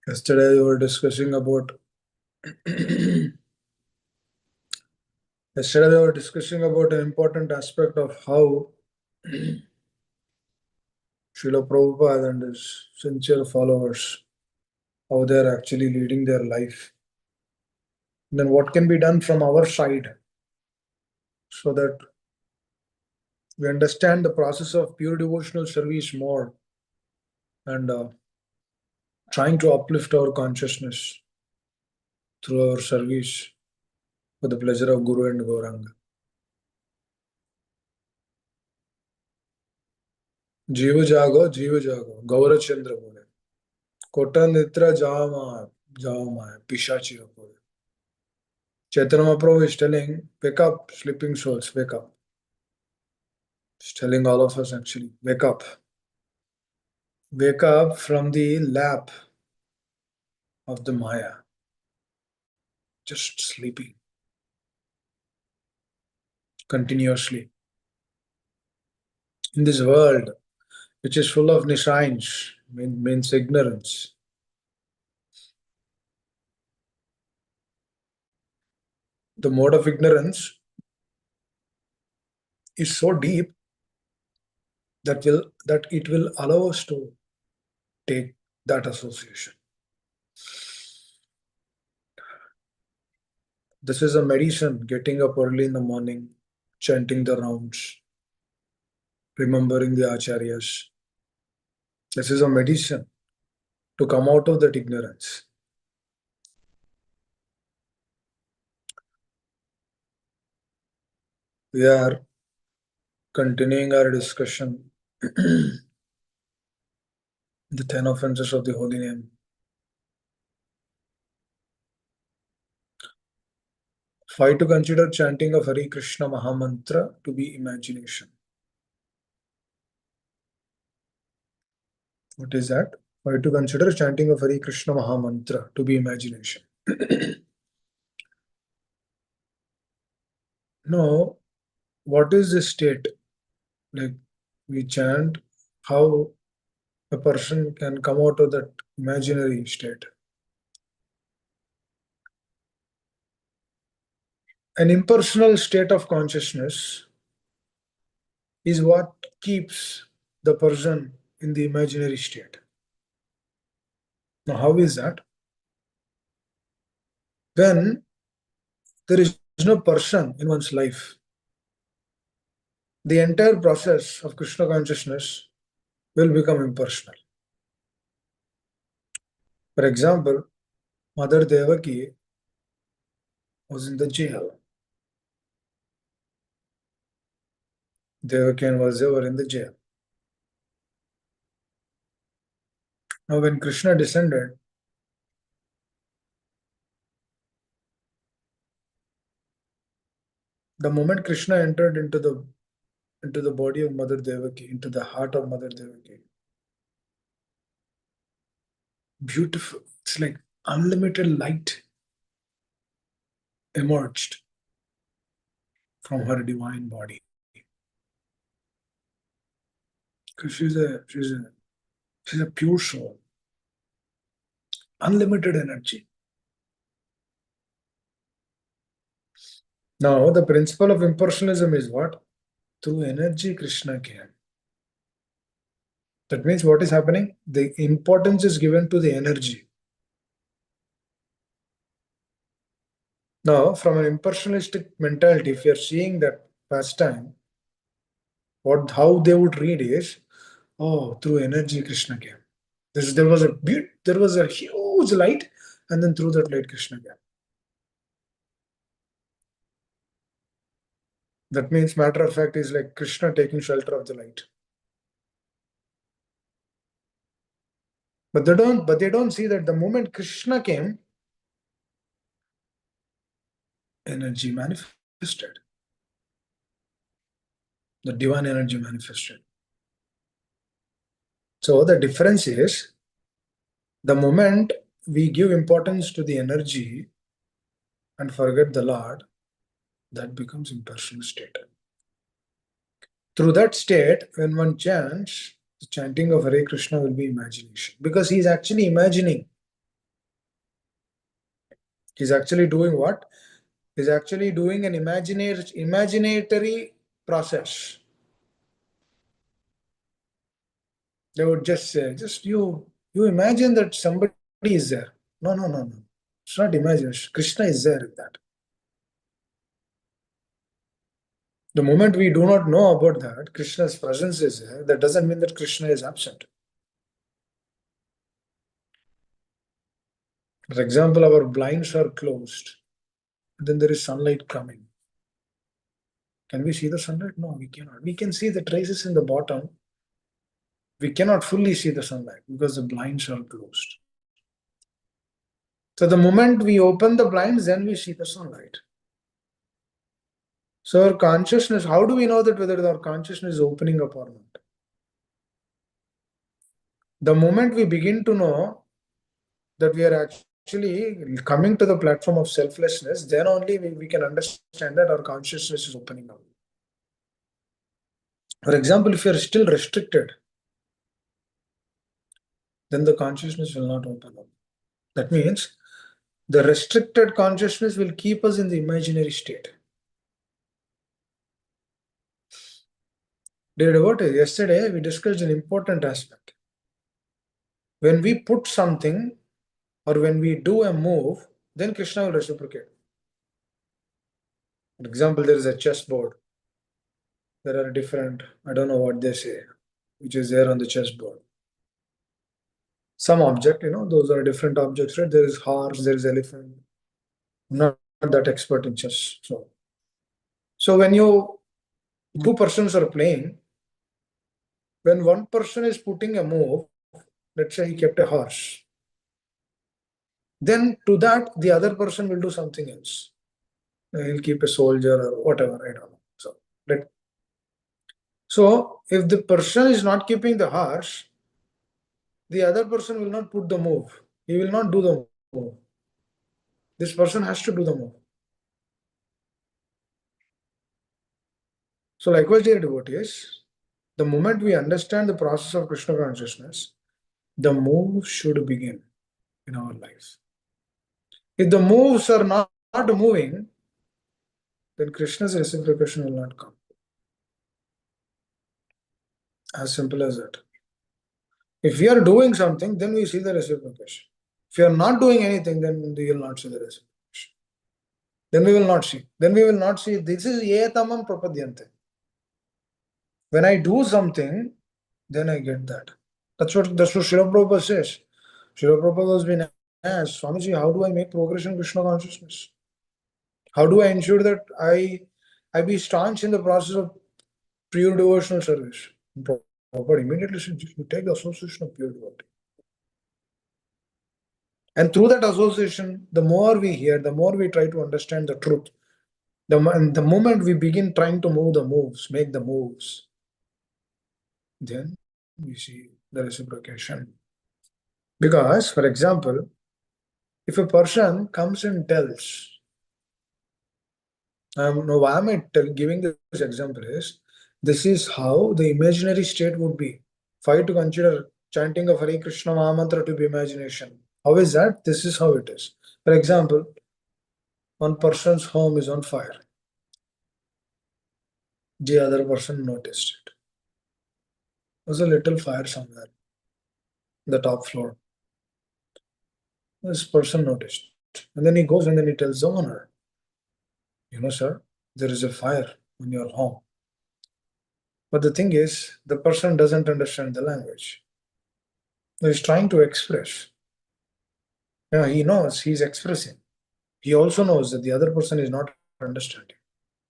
Yesterday we were discussing about an important aspect of how Srila Prabhupada and his sincere followers, how they are actually leading their life. And then what can be done from our side so that we understand the process of pure devotional service more and trying to uplift our consciousness through our service for the pleasure of Guru and Gauranga. जीव जागो गौर चंद्र बोले कोटा निद्रा जाओ माए पिशाची बोले. Chaitanya Mahaprabhu is telling, wake up, sleeping souls, wake up. He's telling all of us actually, wake up. Wake up from the lap of the Maya. Just sleeping continuously. In this world, which is full of nishains, means ignorance. The mode of ignorance is so deep that it will allow us to take that association. This is a medicine, getting up early in the morning, chanting the rounds, remembering the acharyas. This is a medicine to come out of that ignorance. We are continuing our discussion, the 10 offenses of the holy name. Why to consider chanting of Hare Krishna Mahamantra to be imagination? What is that? Why to consider chanting of Hare Krishna Mahamantra to be imagination? No, what is the state? Like we chant, how a person can come out of that imaginary state. An impersonal state of consciousness is what keeps the person in the imaginary state. Now, how is that? When there is no person in one's life, the entire process of Krishna consciousness will become impersonal. For example, Mother Devaki was in the jail. Devaki and Vasudeva were in the jail. Now, when Krishna descended, the moment Krishna entered into the body of Mother Devaki, into the heart of Mother Devaki, beautiful, it's like unlimited light emerged from her divine body. Because she's a pure soul, unlimited energy. Now, the principle of impersonalism is what? Through energy, Krishna came. That means what is happening? The importance is given to the energy. Now, from an impersonalistic mentality, if you're seeing that pastime, how they would read is, oh, through energy, Krishna came. There was a huge light, and then through that light, Krishna came. That means, matter of fact, is like Krishna taking shelter of the light. But they don't see that the moment Krishna came, energy manifested. The divine energy manifested. So the difference is, the moment we give importance to the energy and forget the Lord, that becomes impersonal state. Through that state, when one chants, the chanting of Hare Krishna will be imagination. Because he is actually imagining He's actually doing what? He's actually doing an imaginatory process. They would just say, just you imagine that somebody is there. No, no, no, no. It's not imagination. Krishna is there in that. The moment we do not know about that, Krishna's presence is there, that doesn't mean that Krishna is absent. For example, our blinds are closed, then there is sunlight coming. Can we see the sunlight? No, we cannot. We can see the traces in the bottom. We cannot fully see the sunlight because the blinds are closed. So the moment we open the blinds, then we see the sunlight. So our consciousness, how do we know that whether our consciousness is opening up or not? The moment we begin to know that we are actually coming to the platform of selflessness, then only we can understand that our consciousness is opening up. For example, if you are still restricted, then the consciousness will not open up. That means the restricted consciousness will keep us in the imaginary state. Dear devotees, yesterday we discussed an important aspect. When we put something or when we do a move, then Krishna will reciprocate. For example, there is a chessboard. There are different, I don't know what they say, which is there on the chessboard. Some object, those are different objects, right? There is horse, there is elephant. I'm not that expert in chess. So when two persons are playing, when one person is putting a move, let's say he kept a horse, then to that the other person will do something else. He'll keep a soldier or whatever, I don't know. So if the person is not keeping the horse, the other person will not put the move. He will not do the move. This person has to do the move. So likewise, dear devotees, the moment we understand the process of Krishna consciousness, the move should begin in our life. If the moves are not moving, then Krishna's reciprocation will not come. As simple as that. If we are doing something, then we see the reciprocation. If you are not doing anything, then we will not see the reciprocation. Then we will not see. Then we will not see. This is etamam prapadyante. When I do something, then I get that. That's what Srila Prabhupada says. Srila Prabhupada was being asked, Swamiji, how do I make progress in Krishna consciousness? How do I ensure that I be staunch in the process of pure devotional service? Prabhupada immediately said, you take the association of pure devotee. And through that association, the more we hear, the more we try to understand the truth. The moment we begin trying to move the moves, make the moves, then we see the reciprocation. Because, for example, if a person comes and tells, now why am I giving this example is, this is how the imaginary state would be. If I to consider chanting of Hare Krishna Mahamantra to be imagination, how is that? This is how it is. For example, one person's home is on fire. The other person noticed it. There's a little fire somewhere, the top floor. This person noticed. And then he goes and then he tells the owner, sir, there is a fire in your home. But the thing is, the person doesn't understand the language. He's trying to express. He knows he's expressing. He also knows that the other person is not understanding.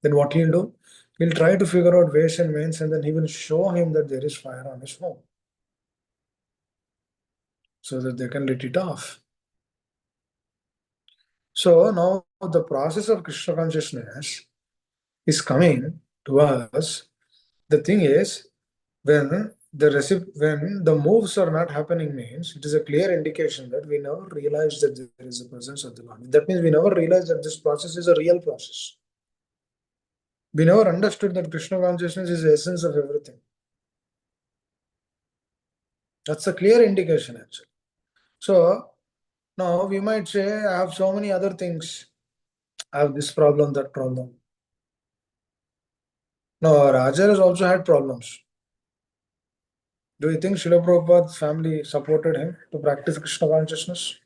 Then what he'll do? He'll try to figure out ways and means, and then he will show him that there is fire on his home, so that they can let it off. So now the process of Krishna consciousness is coming to us. The thing is, when the moves are not happening, means it is a clear indication that we never realized that there is a presence of the Lord. That means we never realized that this process is a real process. We never understood that Krishna consciousness is the essence of everything. That's a clear indication, actually. So Now we might say, I have so many other things. I have this problem, that problem. No, Raja has also had problems. Do you think Srila Prabhupada's family supported him to practice Krishna consciousness?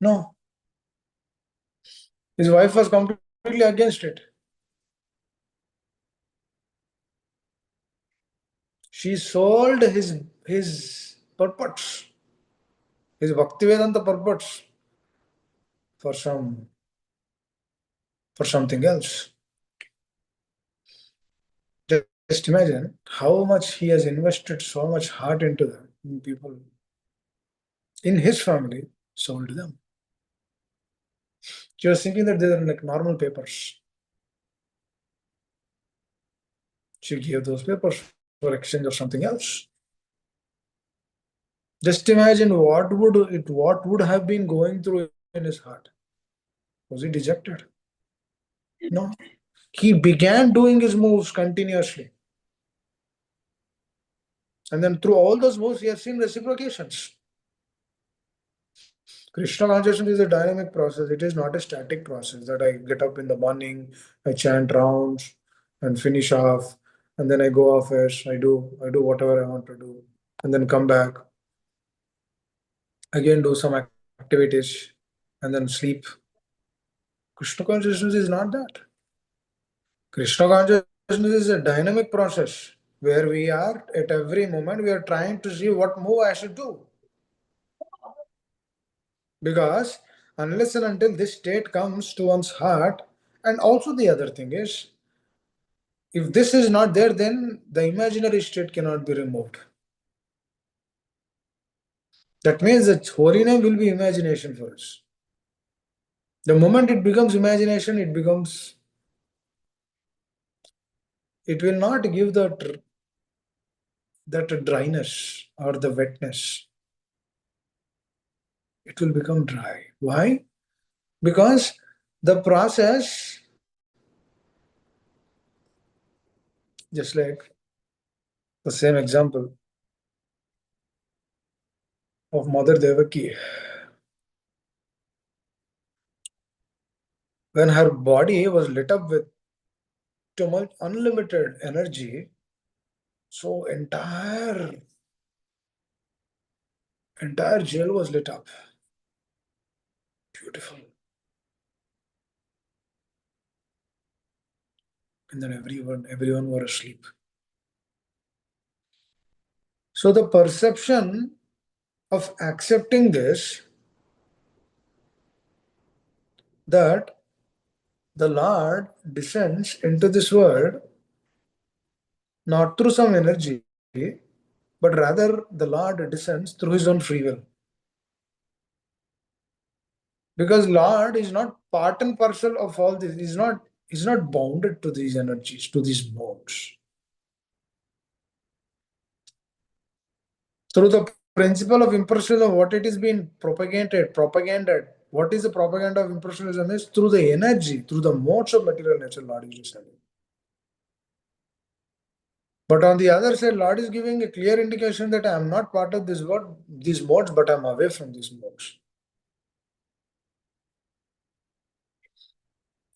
No. His wife was completely against it. She sold his purports, his Bhaktivedanta purports for something else. Just imagine how much he has invested so much heart into them. People in his family sold them. She was thinking that they are like normal papers. She gave those papers for exchange of something else. Just imagine what would have been going through in his heart. Was he dejected? No. He began doing his moves continuously. And then through all those moves, he has seen reciprocations. Krishna consciousness is a dynamic process. It is not a static process that I get up in the morning, I chant rounds and finish off, and then I go office, I do whatever I want to do, and then come back, again do some activities, and then sleep. Krishna consciousness is not that. Krishna consciousness is a dynamic process where we are at every moment we are trying to see what move I should do. Because unless and until this state comes to one's heart, and also the other thing is, if this is not there, then the imaginary state cannot be removed. That means that holy name will be imagination for us. The moment it becomes imagination, it will not give that dryness or the wetness. It will become dry. Why? Because the process, just like the same example of Mother Devaki, when her body was lit up with too much unlimited energy, so entire jail was lit up. Beautiful. And then everyone were asleep. So the perception of accepting this, that the Lord descends into this world not through some energy, but rather the Lord descends through his own free will. Because Lord is not part and parcel of all this. He's not bounded to these energies, to these modes. Through the principle of impersonalism, what it is being propagated. What is the propaganda of impersonalism is through the energy, through the modes of material nature, Lord is descending. But on the other side, Lord is giving a clear indication that I am not part of this world, these modes, but I am away from these modes.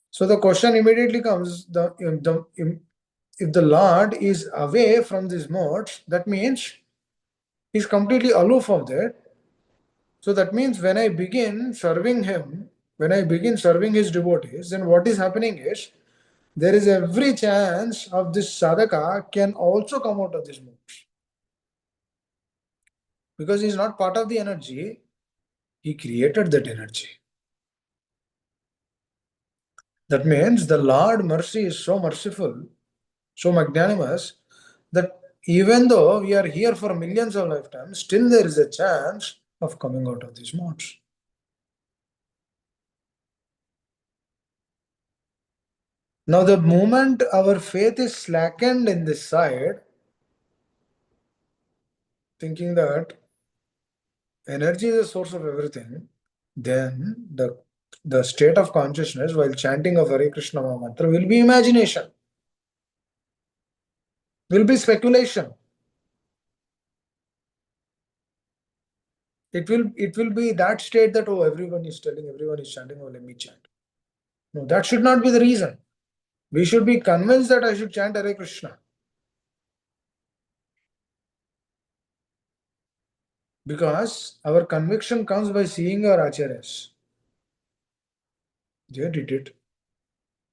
So the question immediately comes: if the Lord is away from these modes, that means he's completely aloof of that. So that means when I begin serving him, when I begin serving his devotees, then what is happening is there is every chance of this sadhaka can also come out of these modes. Because he is not part of the energy, he created that energy. That means the Lord mercy is so merciful, so magnanimous, that even though we are here for millions of lifetimes, still there is a chance of coming out of these modes. Now, the moment our faith is slackened in this side, thinking that energy is the source of everything, then the state of consciousness while chanting of Hare Krishna Maha Mantra will be imagination, will be speculation. It will be that state that, oh, everyone is telling, everyone is chanting, oh, let me chant. No, that should not be the reason. We should be convinced that I should chant Hare Krishna. Because our conviction comes by seeing our acharyas. They did it.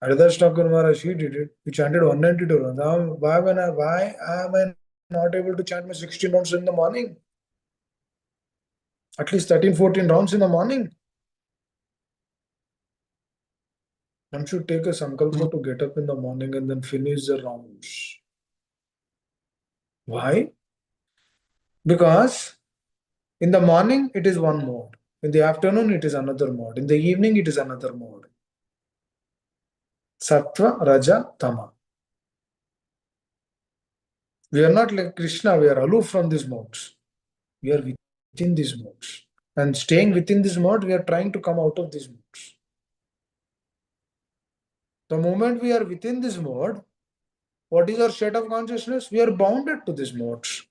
Haridas Thakur Maharaj, he did it. He chanted 192 rounds. Now, why am I not able to chant my 16 rounds in the morning? At least 13, 14 rounds in the morning. One should take a sankalpa to get up in the morning and then finish the rounds. Why? Because in the morning it is one mode. In the afternoon it is another mode. In the evening it is another mode. Sattva, Raja, Tama. We are not like Krishna, we are aloof from these modes. We are within these modes. And staying within this mode, we are trying to come out of these modes. The moment we are within this mode, what is our state of consciousness? We are bounded to these modes.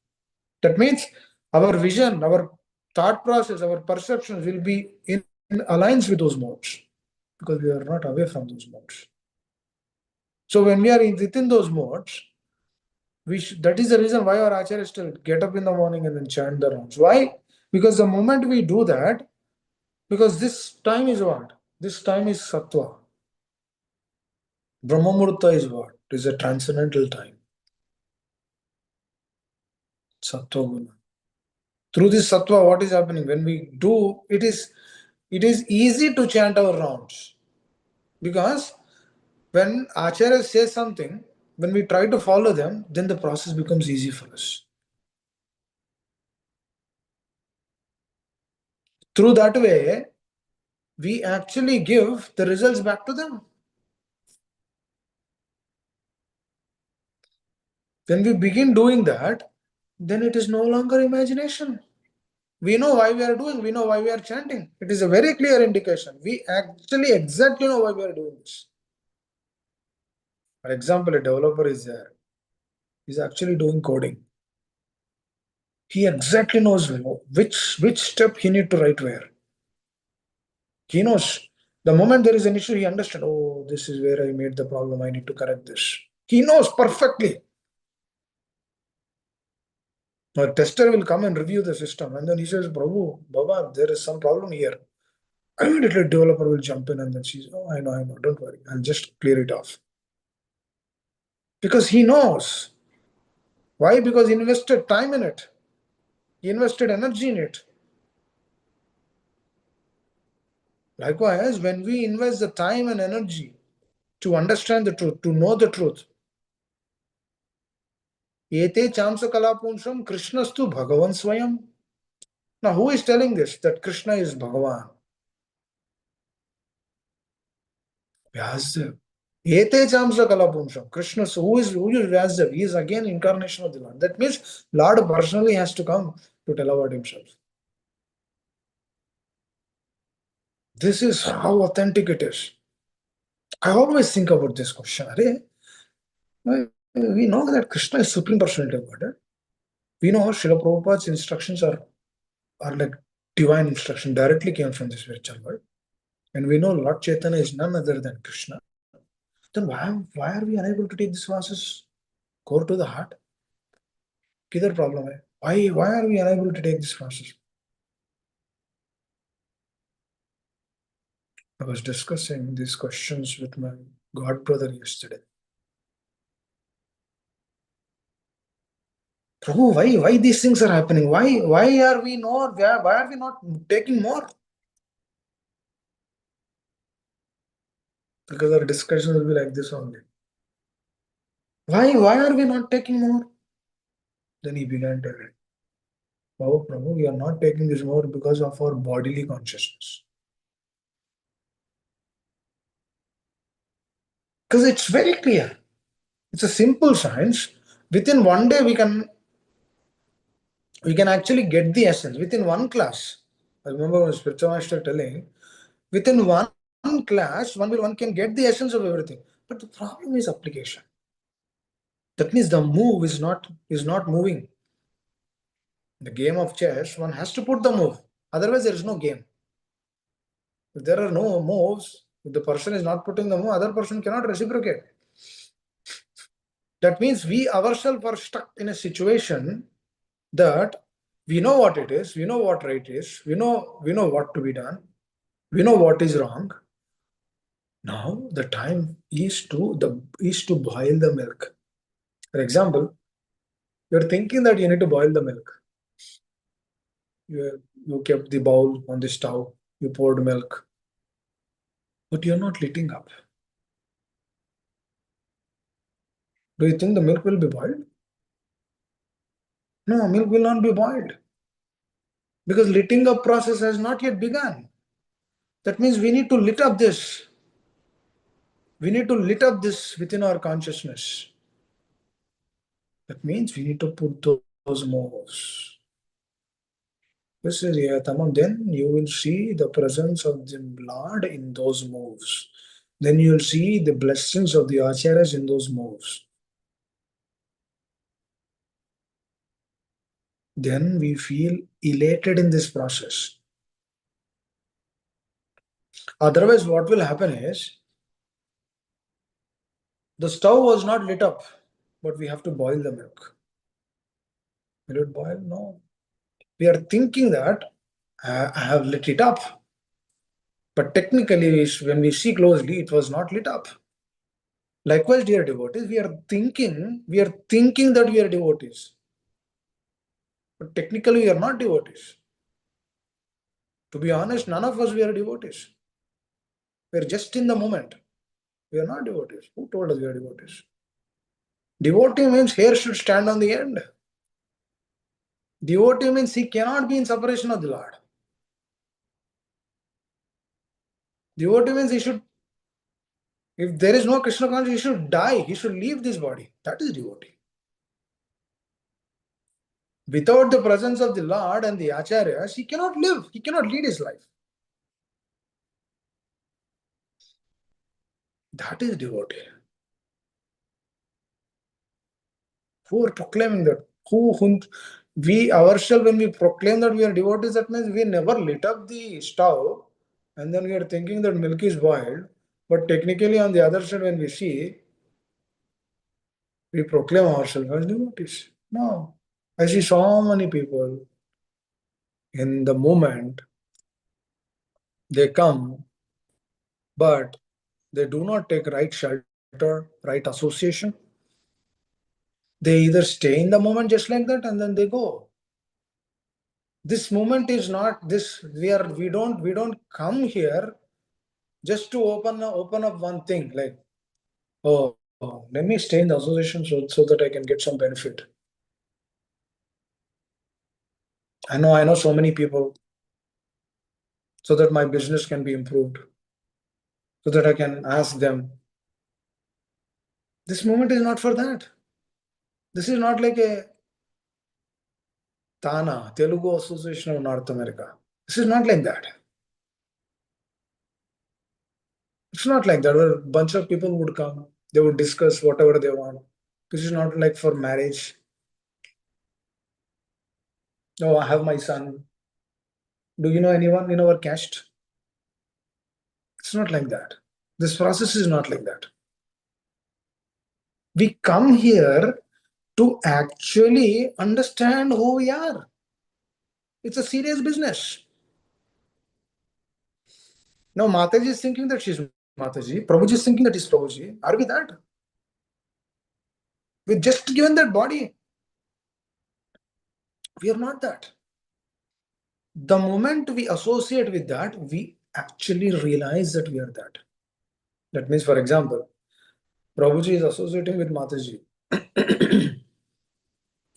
That means our vision, our thought process, our perceptions will be in alliance with those modes because we are not away from those modes. So when we are within those modes, that is the reason why our acharyas still get up in the morning and then chant the rounds. Why? Because the moment we do that, because this time is what? This time is sattva. Brahmamurta is what? It is a transcendental time. Sattva guna. Through this sattva, what is happening? When we do, it is easy to chant our rounds. Because when Acharya says something, when we try to follow them, then the process becomes easy for us. Through that way, we actually give the results back to them. When we begin doing that, then it is no longer imagination. We know why we are doing, we know why we are chanting. It is a very clear indication. We actually exactly know why we are doing this. For example, a developer is there. He's actually doing coding. He exactly knows which step he need to write where. He knows. The moment there is an issue, he understands, oh, this is where I made the problem. I need to correct this. He knows perfectly. A tester will come and review the system and then he says, Prabhu, Baba, there is some problem here. Immediately developer will jump in and then says, oh, I know, don't worry. I'll just clear it off. Because he knows. Why? Because he invested time in it. He invested energy in it. Likewise, when we invest the time and energy to understand the truth, to know the truth, Ete chamsa kalapunsham Krishnastu Bhagavan Swayam. Now, who is telling this? That Krishna is Bhagavan. Vyasdev. Ete chamsa kalapunsham. Krishna, so who is Vyasdev? He is again incarnation of the Lord. That means Lord personally has to come to tell about himself. This is how authentic it is. I always think about this question. We know that Krishna is Supreme Personality of Godhead. We know Srila Prabhupada's instructions are like divine instruction, directly came from the spiritual world. And we know Lord Chaitanya is none other than Krishna. Then why are we unable to take these verses core to the heart? Kidhar problem hai? Why are we unable to take these verses? I was discussing these questions with my god brother yesterday. Prabhu, why these things are happening? Why are we not? Why are we not taking more? Because our discussion will be like this only. Why are we not taking more? Then he began telling, oh Prabhu, we are not taking this more because of our bodily consciousness. Because it's very clear. It's a simple science. Within one day we can actually get the essence. Within one class. I remember my spiritual master telling, within one class, one can get the essence of everything. But the problem is application. That means the move is not moving. The game of chess, one has to put the move. Otherwise, there is no game. If there are no moves, if the person is not putting the move, other person cannot reciprocate. That means we ourselves are stuck in a situation that we know what it is, we know what right is, we know what to be done, we know what is wrong. Now the time is to boil the milk. For example, you're thinking that you need to boil the milk. You kept the bowl on the stove, you poured milk, but you're not letting up. Do you think the milk will be boiled? No, milk will not be boiled because lighting up process has not yet begun. That means we need to lit up this. We need to lit up this within our consciousness. That means we need to put those moves. This is Tamam. Then you will see the presence of the Lord in those moves. Then you will see the blessings of the acharyas in those moves. Then we feel elated in this process. Otherwise, what will happen is the stove was not lit up, but we have to boil the milk. Will it boil? No. We are thinking that I have lit it up. But technically, when we see closely, it was not lit up. Likewise, dear devotees, we are thinking that we are devotees. But technically, we are not devotees. To be honest, none of us we are devotees. We are just in the moment. We are not devotees. Who told us we are devotees? Devotee means hair should stand on the end. Devotee means he cannot be in separation of the Lord. Devotee means he should, if there is no Krishna consciousness, he should die. He should leave this body. That is devotee. Without the presence of the Lord and the acharyas, he cannot live. He cannot lead his life. That is devotee. Who are proclaiming that? We ourselves, when we proclaim that we are devotees, that means we never lit up the stove and then we are thinking that milk is boiled. But technically, on the other side, when we see, we proclaim ourselves as devotees. No. I see so many people in the moment, they come, but they do not take right shelter, right association. They either stay in the moment just like that and then they go. This moment is not this. We don't come here just to open up one thing like, let me stay in the association so that I can get some benefit. I know so many people so that my business can be improved, so that I can ask them. This moment is not for that. This is not like a TANA, Telugu Association of North America. This is not like that. It's not like that where a bunch of people would come, they would discuss whatever they want. This is not like for marriage. No, I have my son. Do you know anyone in our caste? It's not like that. This process is not like that. We come here to actually understand who we are. It's a serious business. Now, Mataji is thinking that she's Mataji. Prabhuji is thinking that he's Prabhuji. Are we that? We're just given that body. We are not that. The moment we associate with that, we actually realize that we are that. That means, for example, Prabhuji is associating with Mataji.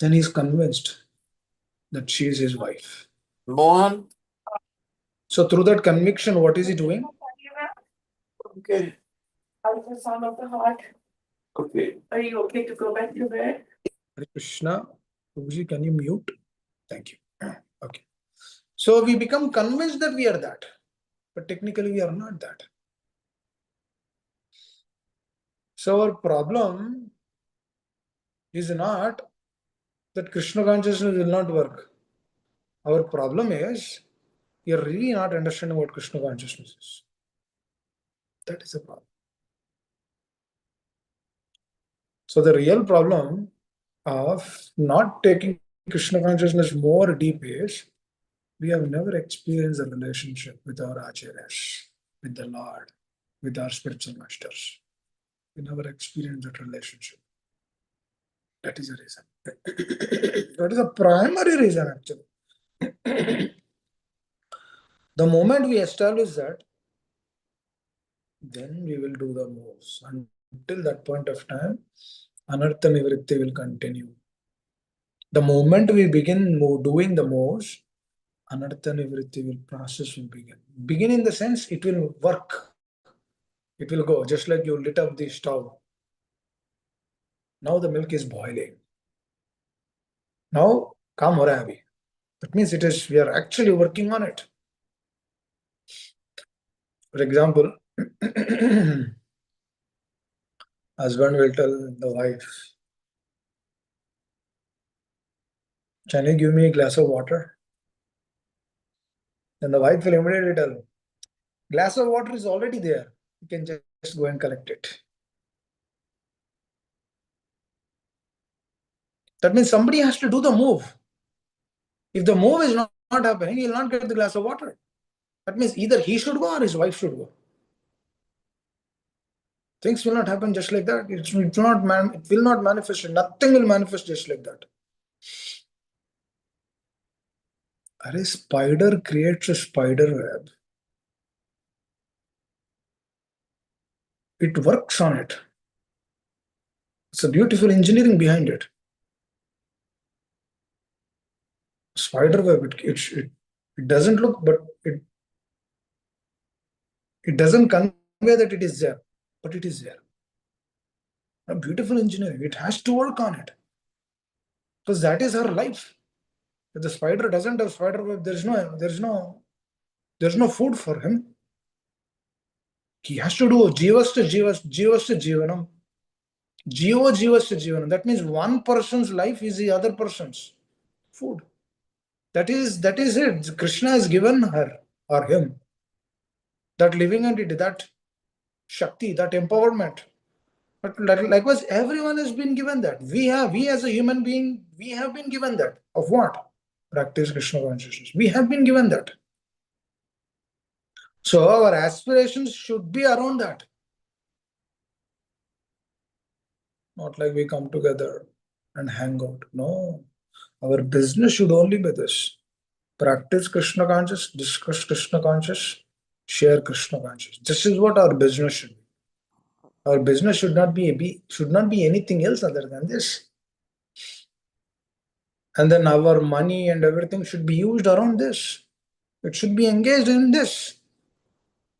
Then he's convinced that she is his wife. Mohan. So through that conviction, what is he doing? Okay. Ultrasound of the heart. Okay. Are you okay to go back to bed? Hare Krishna. Prabhuji, can you mute? Thank you. Okay. So we become convinced that we are that. But technically we are not that. So our problem is not that Krishna consciousness will not work. Our problem is you're really not understanding what Krishna consciousness is. That is the problem. So the real problem of not taking Krishna consciousness more deep is we have never experienced a relationship with our acharyas, with the Lord, with our spiritual masters. We never experienced that relationship. That is the reason. That is a primary reason, actually. The moment we establish that, then we will do the moves. Until that point of time, anartha nivritti will continue. The moment we begin doing the moves, anartha nivritti process will begin. Begin in the sense it will work. It will go just like you lit up the stove. Now the milk is boiling. Now काम हो रहा है अभी. That means we are actually working on it. For example, husband will tell the wife, "Can you give me a glass of water?" Then the wife will immediately tell, "Glass of water is already there. You can just go and collect it." That means somebody has to do the move. If the move is not happening, he will not get the glass of water. That means either he should go or his wife should go. Things will not happen just like that. It will not manifest. Nothing will manifest just like that. A spider creates a spider web. It works on it. It's a beautiful engineering behind it. Spider web, it doesn't look, but it doesn't convey that it is there, but it is there. A beautiful engineering. It has to work on it. Because that is her life. If the spider doesn't have spider web, there's no food for him. He has to do jivasta jivanam. Jiva jivasta jivanam. That means one person's life is the other person's food. That is it. Krishna has given her or him that living entity, that Shakti, that empowerment. But likewise, everyone has been given that. We as a human being, we have been given that. Of what? Practice Krishna consciousness. We have been given that. So our aspirations should be around that. Not like we come together and hang out. No. Our business should only be this. Practice Krishna conscious, discuss Krishna conscious, share Krishna conscious. This is what our business should be. Our business should not be anything else other than this. And then our money and everything should be used around this. It should be engaged in this.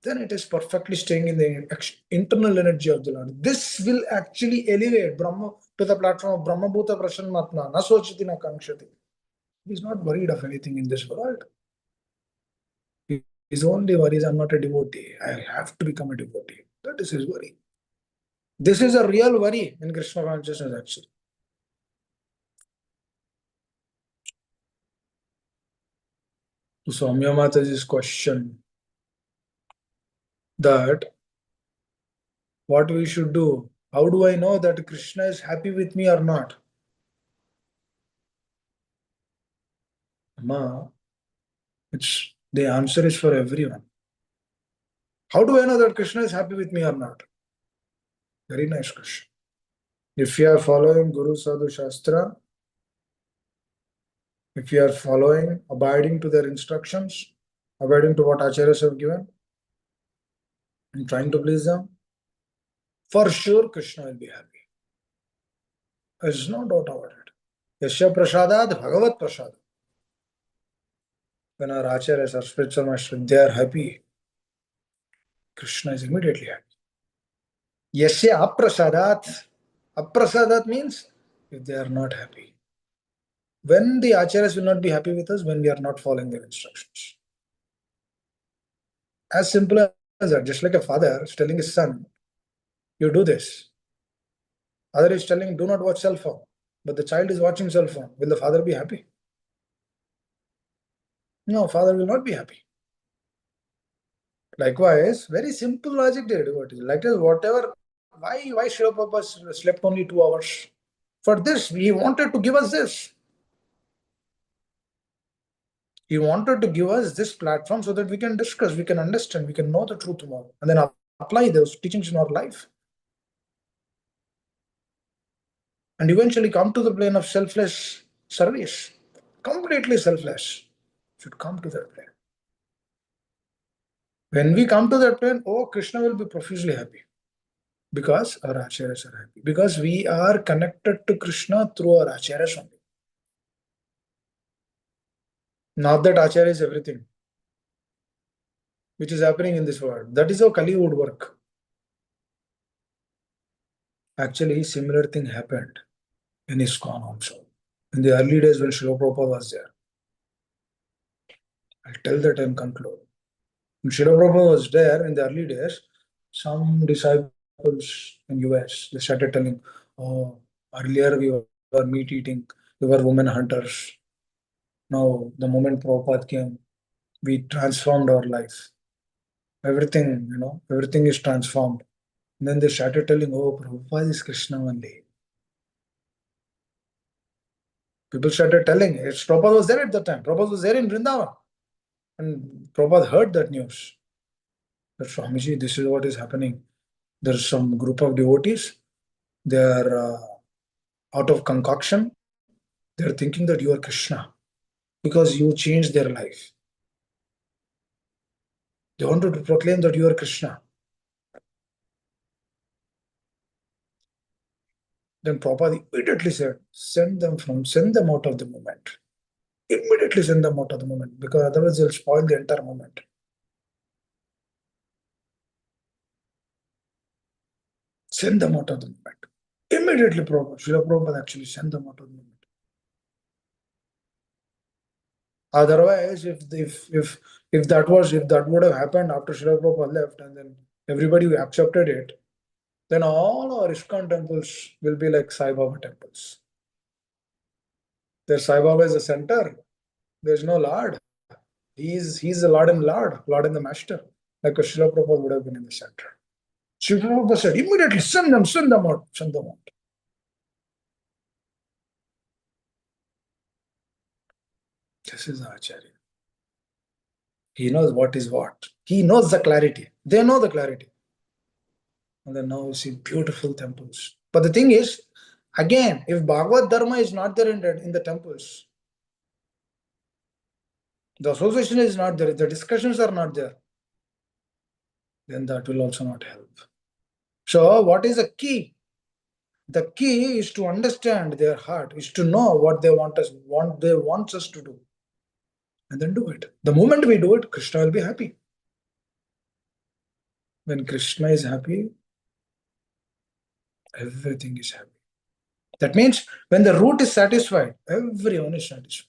Then it is perfectly staying in the internal energy of the Lord. This will actually elevate Brahma to the platform of Brahma Bhuta Prasannatma, na sochati na kankshati. He is not worried of anything in this world. His only worry is, I'm not a devotee. I have to become a devotee. That is his worry. This is a real worry in Krishna consciousness actually. To Soumya Mataji's question that what we should do, how do I know that Krishna is happy with me or not? Ma, the answer is for everyone. How do I know that Krishna is happy with me or not? Very nice question. If you are following Guru Sadhu Shastra, if you are following, abiding to their instructions, abiding to what acharyas have given, and trying to please them, for sure Krishna will be happy. There's no doubt about it. Yasya prasadad bhagavat prasad. When our acharyas, our spiritual masters, they are happy, Krishna is immediately happy. Yasya aprasadat. Aprasadat means if they are not happy. When the acharyas will not be happy with us, when we are not following their instructions. As simple as that. Just like a father is telling his son, you do this. Other is telling, do not watch cell phone. But the child is watching cell phone. Will the father be happy? No, father will not be happy. Likewise, very simple logic, dear devotees. Like whatever, why Srila Prabhupada slept only 2 hours? For this, he wanted to give us this. He wanted to give us this platform so that we can discuss, we can understand, we can know the truth more, and then apply those teachings in our life. And eventually come to the plane of selfless service. Completely selfless. Should come to that plane. When we come to that plane, oh, Krishna will be profusely happy. Because our acharyas are happy. Because we are connected to Krishna through our acharyas only. Not that acharya is everything, which is happening in this world. That is how Kali would work. Actually, similar thing happened in ISKCON also. In the early days when Srila Prabhupada was there. I'll tell that and conclude. When Srila Prabhupada was there in the early days, some disciples in US, they started telling, oh, earlier we were meat eating, we were women hunters. Now, the moment Prabhupada came, we transformed our life. Everything, everything is transformed. And then they started telling, oh, Prabhupada is Krishna only. People started telling, Prabhupada was there at that time. Prabhupada was there in Vrindavan. And Prabhupada heard that news. That Swamiji, this is what is happening. There's some group of devotees. They are out of concoction. They're thinking that you are Krishna because you changed their life. They wanted to proclaim that you are Krishna. Then Prabhupada immediately said, send them out of the movement. Immediately send them out of the movement because otherwise they'll spoil the entire movement. Send them out of the movement. Immediately Srila Prabhupada actually sent them out of the movement. Otherwise, if that would have happened after Srila Prabhupada left and then everybody accepted it, then all our ISKCON temples will be like Sai Baba temples. There's Sai Baba is the center. There's no Lord. He's the Lord and the Master. Like Srila Prabhupada would have been in the center. Srila Prabhupada said, immediately send them out. This is the Acharya. He knows what is what. He knows the clarity. They know the clarity. And then now you see beautiful temples. But the thing is, again, if Bhagavad Dharma is not there in the temples, the association is not there, the discussions are not there, then that will also not help. So what is the key? The key is to understand their heart, is to know what they want us to do. And then do it. The moment we do it, Krishna will be happy. When Krishna is happy, everything is happy. That means when the root is satisfied, everyone is satisfied.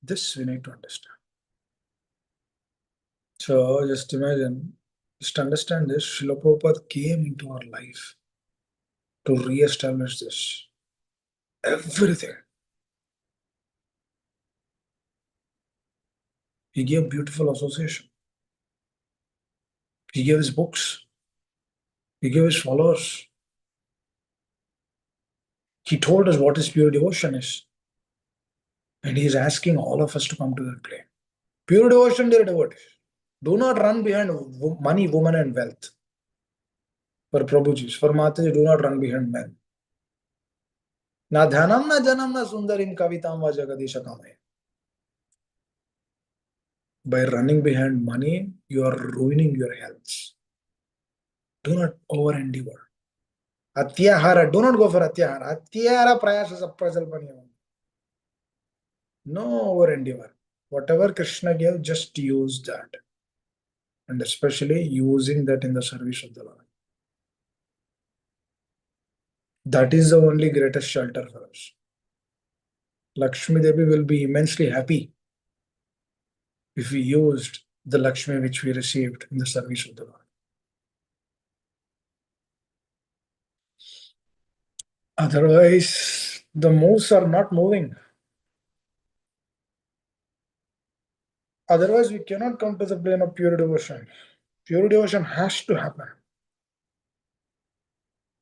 This we need to understand. So just imagine, just understand this. Srila Prabhupada came into our life to re-establish this. Everything. He gave beautiful association. He gave his books. He gave his followers. He told us what his pure devotion is. And he is asking all of us to come to that plane. Pure devotion, dear devotees. Do not run behind money, woman, and wealth. For Prabhuji, for Mataji, do not run behind men. Na dhanam na janam na sundarim kavitam va jagadisha kamaya. By running behind money, you are ruining your health. Do not over endeavor. Atyahara, do not go for Atyahara. Atyahara prayasa saprajalpaniya. No over endeavor. Whatever Krishna gave, just use that. And especially using that in the service of the Lord. That is the only greatest shelter for us. Lakshmi Devi will be immensely happy if we used the Lakshmi which we received in the service of the Lord. Otherwise, the moves are not moving. Otherwise, we cannot come to the plane of pure devotion. Pure devotion has to happen.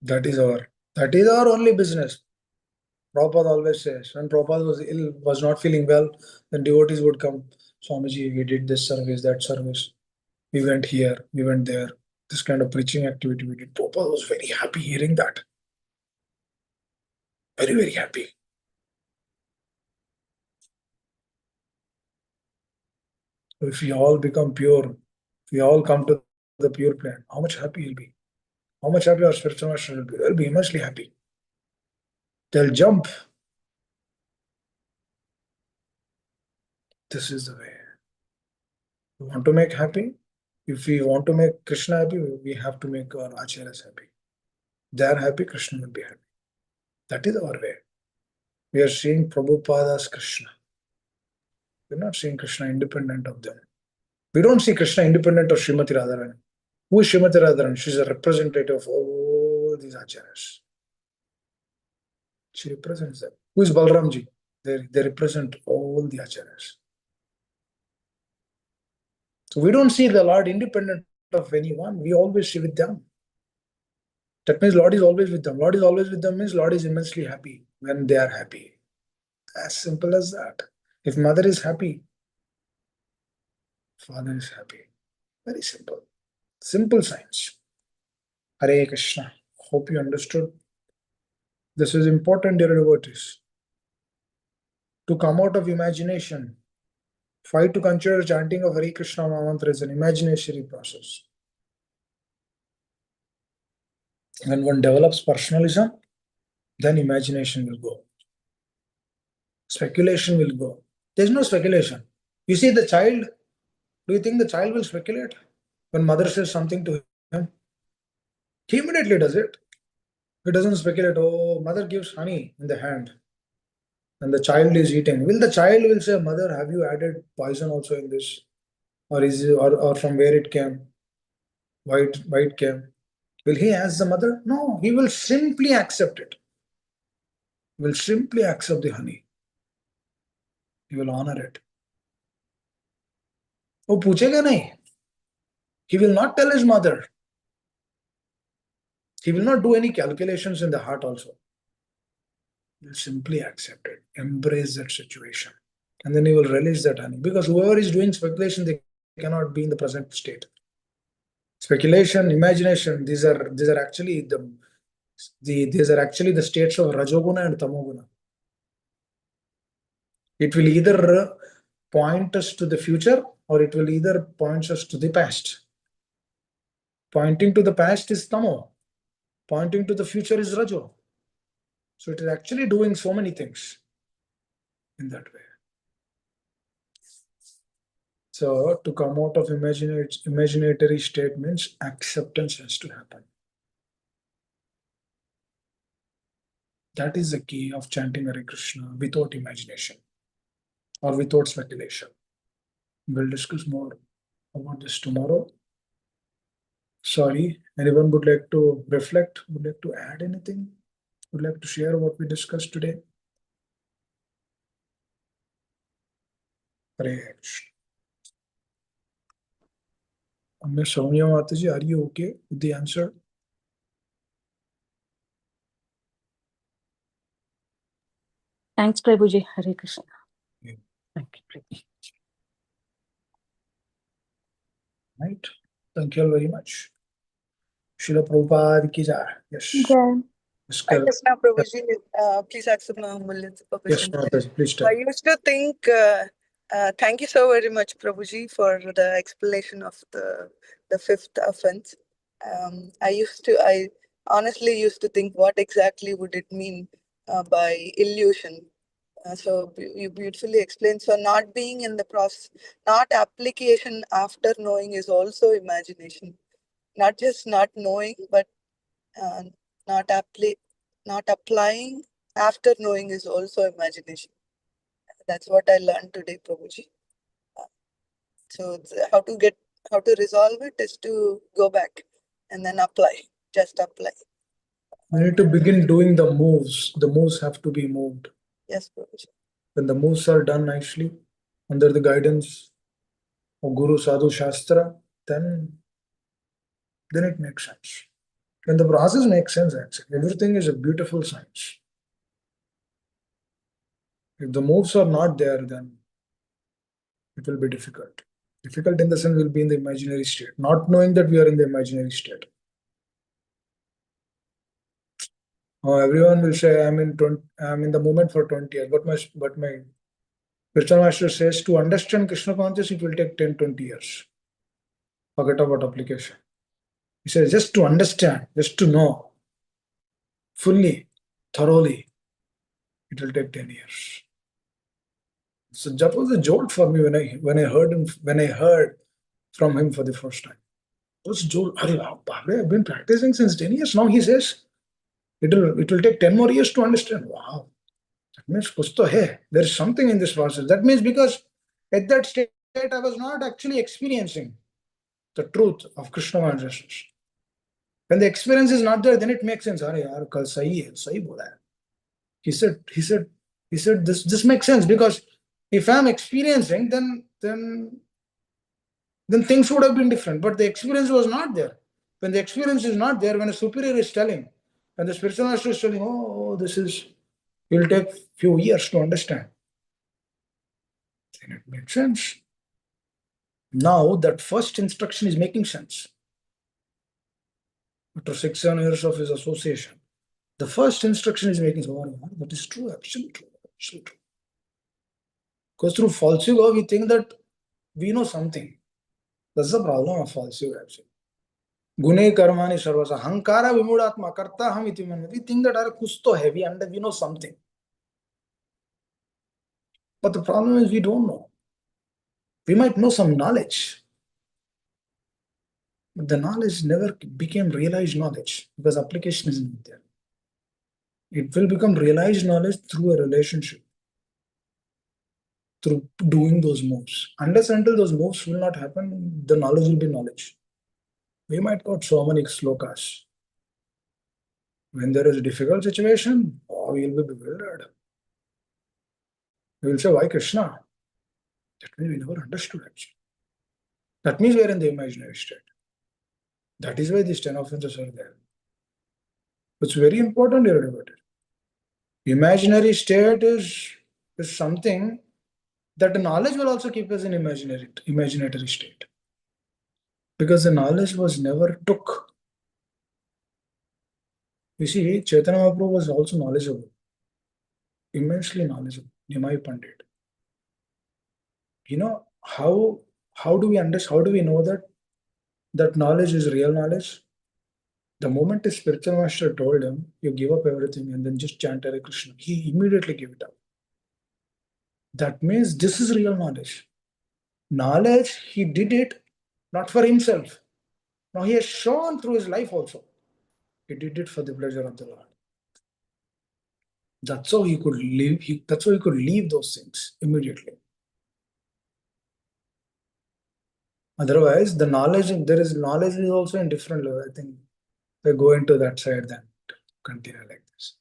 That is our only business. Prabhupada always says, when Prabhupada was ill, was not feeling well, then devotees would come. Swamiji, we did this service, that service. We went here, we went there. This kind of preaching activity we did. Prabhupada was very happy hearing that. Very, very happy. If we all become pure, if we all come to the pure plane, how much happy you'll be? How much happy our spiritual master will be? They'll be immensely happy. They'll jump. This is the way. We want to make happy. If we want to make Krishna happy, we have to make our acharyas happy. They are happy, Krishna will be happy. That is our way. We are seeing Prabhupada's Krishna. We're not seeing Krishna independent of them. We don't see Krishna independent of Srimati Radharani. Who is Srimati Radharani? She's a representative of all these acharyas. She represents them. Who is Balramji? They represent all the acharyas. So we don't see the Lord independent of anyone. We always see with them. That means Lord is always with them. Lord is always with them means Lord is immensely happy when they are happy. As simple as that. If mother is happy, father is happy. Very simple. Simple science. Hare Krishna. Hope you understood. This is important, dear devotees. To come out of imagination, fight to consider chanting of Hare Krishna mantra is an imaginatory process. When one develops personalism, then imagination will go. Speculation will go. There's no speculation. You see the child, do you think the child will speculate? When mother says something to him, he immediately does it. He doesn't speculate, oh, mother gives honey in the hand and the child is eating. Will the child will say, mother, have you added poison also in this? Or is it, or from where it came? Why it came? Will he ask the mother? No, he will simply accept it. He will simply accept the honey. He will honor it. वो पूछेगा नहीं. He will not tell his mother. He will not do any calculations in the heart also. He will simply accept it, embrace that situation. And then he will relish that honey. Because whoever is doing speculation, they cannot be in the present state. Speculation, imagination, these are actually the states of Rajoguna and Tamoguna. It will either point us to the future or it will either point us to the past. Pointing to the past is Tamo. Pointing to the future is Rajo. So it is actually doing so many things in that way. So to come out of imaginatory state means acceptance has to happen. That is the key of chanting Hare Krishna without imagination or without speculation. We'll discuss more about this tomorrow. Sorry, anyone would like to reflect, would like to add anything, would like to share what we discussed today? Hare Krishna. Ms. Soumya Mataji, are you okay with the answer? Thanks, Prabhuji. Hare Krishna. Yeah. Thank you, Prabhuji. Right. Thank you all very much. Srila Prabhupada ki jai. Yes. Jai. I just now, Prabhuji, please accept my humble Yes, permission. Mataji, please tell. I used to think, thank you so very much, Prabhuji, for the explanation of the fifth offense. I honestly used to think, what exactly would it mean by illusion? So you beautifully explained. So not being in the process, not application after knowing is also imagination. Not just not knowing, but not applying after knowing is also imagination. That's what I learned today, Prabhuji. So how to resolve it is to go back and then apply, just apply. You need to begin doing the moves. The moves have to be moved. Yes, Prabhuji. When the moves are done nicely, under the guidance or Guru Sadhu Shastra, then it makes sense. And the process makes sense actually. Everything is a beautiful science. If the moves are not there, then it will be difficult. Difficult in the sense we'll be in the imaginary state, not knowing that we are in the imaginary state. Everyone will say, I'm in the moment for 20 years. But my spiritual master says to understand Krishna consciousness, it will take 10, 20 years. Forget about application. He says, just to understand, just to know fully, thoroughly, it will take 10 years. So that was a jolt for me when I heard from him for the first time. It was jolt. I've been practicing since 10 years. Now he says it will take 10 more years to understand. Wow. That means kuch to hai. There is something in this process. That means because at that state I was not actually experiencing the truth of Krishna consciousness. When the experience is not there, then it makes sense. Arey yaar, kal sahi hai, sahi bola hai. He said this makes sense because if I'm experiencing, then things would have been different. But the experience was not there. When the experience is not there, when a superior is telling, and the spiritual master is telling, it will take few years to understand. Then it makes sense. Now that first instruction is making sense. After 6-7 years of his association, the first instruction is making sense. Oh, that is true, absolutely true, absolutely true. Because through false ego, we think that we know something. That's the problem of false ego, actually. Gune karmani sarvasa hankara vimudatma karta ham iti man. We think that are kuch to heavy and we know something. But the problem is we don't know. We might know some knowledge, but the knowledge never became realized knowledge because application isn't there. It will become realized knowledge through a relationship, through doing those moves. Unless until those moves will not happen, the knowledge will be knowledge. We might quote so many slokas. When there is a difficult situation, we will be bewildered. We will say, why Krishna? That means we never understood actually. That means we are in the imaginary state. That is why these 10 offenses are there. It's very important here about it. Imaginary state is something that the knowledge will also keep us in imaginary state. Because the knowledge was never took. You see, Chaitanya Mahaprabhu was also knowledgeable. Immensely knowledgeable. Nimai Pandit. You know, how do we understand, how do we know that knowledge is real knowledge? The moment the spiritual master told him, you give up everything and then just chant Hare Krishna, he immediately gave it up. That means this is real knowledge. Knowledge, he did it not for himself. Now he has shown through his life also. He did it for the pleasure of the Lord. That's how he could live. That's how he could leave those things immediately. Otherwise, the knowledge, there is knowledge is also in different level. I think we go into that side then continue like this.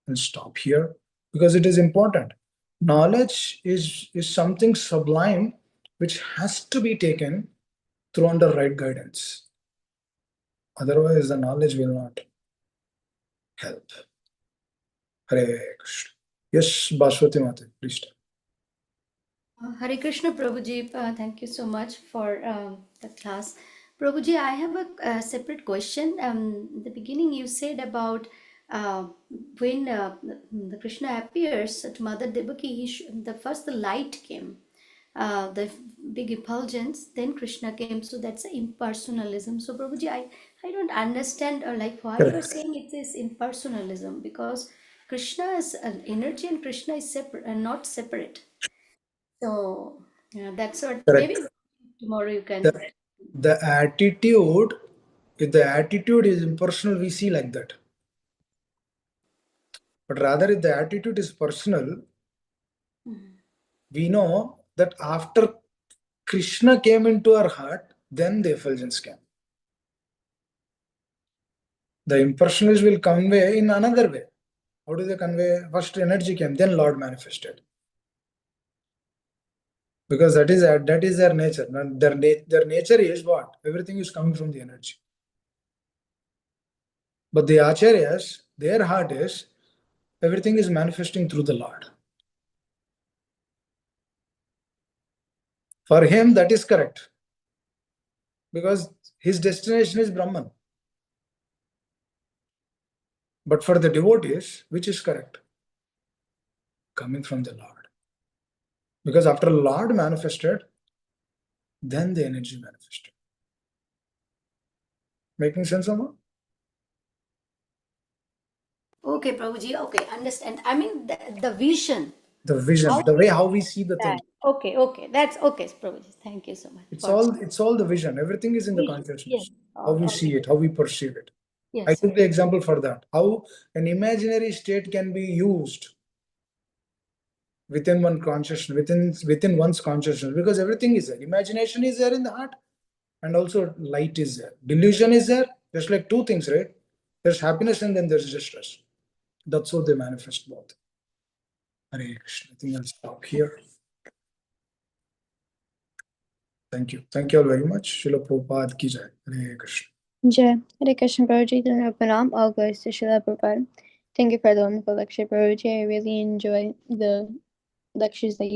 And stop here because it is important. Knowledge is something sublime which has to be taken through under right guidance. Otherwise, the knowledge will not help. Hare Krishna. Yes, Bhaswati Mata, please. Hare Krishna Prabhuji, thank you so much for the class. Prabhuji, I have a separate question. In the beginning, you said about when the Krishna appears to Mother Devaki, the light came, the big effulgence, then Krishna came. So that's impersonalism. So Prabhuji, I don't understand like why you are Correct. saying it is impersonalism, because Krishna is an energy and Krishna is separate and not separate. So yeah, that's what maybe Correct. tomorrow you can. The attitude, if the attitude is impersonal, we see like that. But rather, if the attitude is personal, we know that after Krishna came into our heart, then the effulgence came. The impersonalists will convey in another way. How do they convey? First energy came, then Lord manifested. Because that is their nature. And their nature is what? Everything is coming from the energy. But the acharyas, their heart is everything is manifesting through the Lord. For him, that is correct. Because his destination is Brahman. But for the devotees, which is correct? Coming from the Lord. Because after Lord manifested, then the energy manifested. Making sense, Amma? Okay, Prabhuji. Okay, understand. I mean, the vision. The vision, How the way how we see the thing. Okay. That's okay, Prabhuji. Thank you so much. It's all the vision. Everything is in the consciousness. Yes. How we see it, how we perceive it. I Yes. took the example for that. How an imaginary state can be used within one consciousness, within one's consciousness, because everything is there. Imagination is there in the heart, and also light is there. Delusion is there. There's like two things, right? There's happiness and then there's distress. That's how they manifest both. Hare Krishna. I think I'll stop here. Thank you. Thank you all very much. Srila Prabhupada ki jai. Hare Krishna. Jai. Hare Krishna, Prabhuji. Pranam. All goes to Srila Prabhupada. Thank you for the wonderful lecture, Prabhuji. I really enjoy the lectures that you